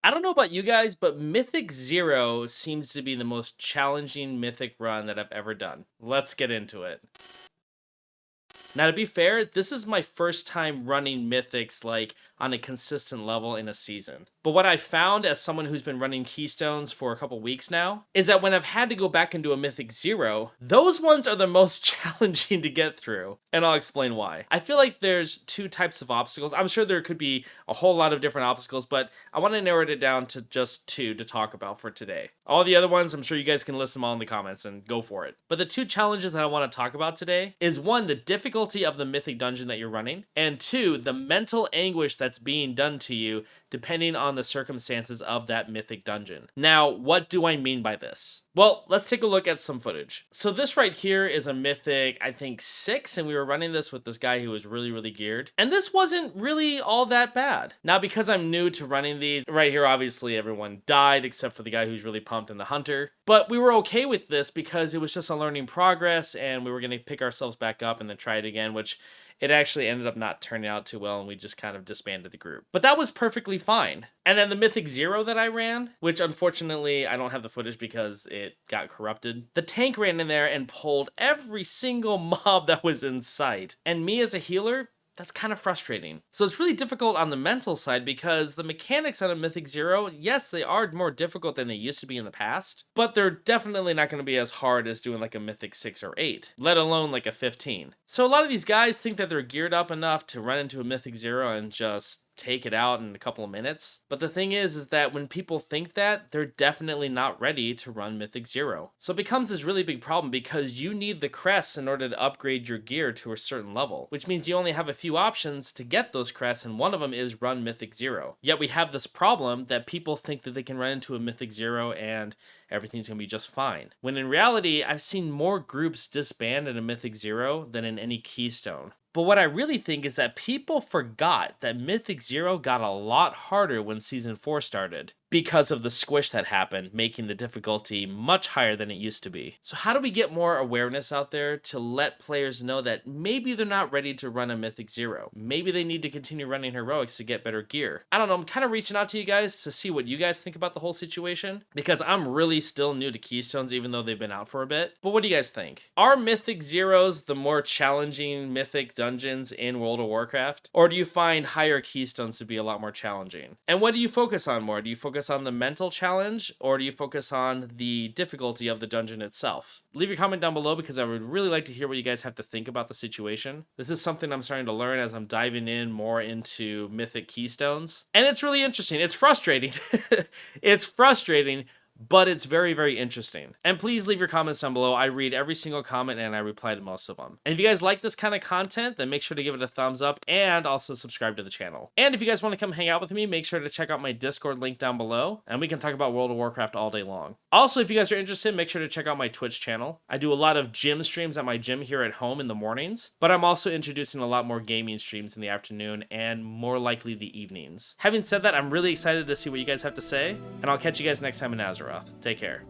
I don't know about you guys, but Mythic Zero seems to be the most challenging Mythic run that I've ever done. Let's get into it. Now, to be fair, this is my first time running Mythics like on a consistent level in a season. But what I found as someone who's been running Keystones for a couple weeks now is that when I've had to go back into a Mythic Zero, those ones are the most challenging to get through. And I'll explain why. I feel like there's two types of obstacles. I'm sure there could be a whole lot of different obstacles, but I want to narrow it down to just two to talk about for today. All the other ones, I'm sure you guys can list them all in the comments and go for it. But the two challenges that I want to talk about today is one, the difficulty of the Mythic dungeon that you're running, and two, the mental anguish that's being done to you depending on the circumstances of that Mythic dungeon. Now, what do I mean by this? Well, let's take a look at some footage. So this right here is a Mythic, I think 6, and we were running this with this guy who was really geared. And this wasn't really all that bad. Now, because I'm new to running these, right here, obviously everyone died except for the guy who's really pumped in the Hunter. But we were okay with this because it was just a learning progress and we were going to pick ourselves back up and then try it again, which it actually ended up not turning out too well and we just kind of disbanded the group. But that was perfectly fine. And then the Mythic Zero that I ran, which unfortunately I don't have the footage because it got corrupted. The tank ran in there and pulled every single mob that was in sight. And me as a healer, that's kind of frustrating. So it's really difficult on the mental side because the mechanics on a Mythic Zero, yes, they are more difficult than they used to be in the past, but they're definitely not going to be as hard as doing like a Mythic 6 or 8, let alone like a 15. So a lot of these guys think that they're geared up enough to run into a Mythic Zero and just take it out in a couple of minutes. But the thing is that when people think that, they're definitely not ready to run Mythic Zero. So it becomes this really big problem because you need the crests in order to upgrade your gear to a certain level, which means you only have a few options to get those crests, and one of them is run Mythic Zero. Yet we have this problem that people think that they can run into a Mythic Zero and everything's gonna be just fine. When in reality, I've seen more groups disband in a Mythic Zero than in any Keystone. But what I really think is that people forgot that Mythic Zero got a lot harder when Season 4 started because of the squish that happened, making the difficulty much higher than it used to be. So how do we get more awareness out there to let players know that maybe they're not ready to run a Mythic Zero? Maybe they need to continue running Heroics to get better gear. I don't know, I'm kind of reaching out to you guys to see what you guys think about the whole situation, because I'm really still new to Keystones even though they've been out for a bit. But what do you guys think? Are Mythic Zeros the more challenging Mythic dungeons in World of Warcraft? Or do you find higher Keystones to be a lot more challenging? And what do you focus on more? Do you focus on the mental challenge, or do you focus on the difficulty of the dungeon itself? Leave your comment down below because I would really like to hear what you guys have to think about the situation. This is something I'm starting to learn as I'm diving in more into Mythic Keystones. And it's really interesting. It's frustrating. It's frustrating, but it's very interesting. And please leave your comments down below. I read every single comment and I reply to most of them. And if you guys like this kind of content, then make sure to give it a thumbs up and also subscribe to the channel. And if you guys want to come hang out with me, make sure to check out my Discord link down below and we can talk about World of Warcraft all day long. Also, if you guys are interested, make sure to check out my Twitch channel. I do a lot of gym streams at my gym here at home in the mornings, but I'm also introducing a lot more gaming streams in the afternoon and more likely the evenings. Having said that, I'm really excited to see what you guys have to say, and I'll catch you guys next time in Azeroth. Take care.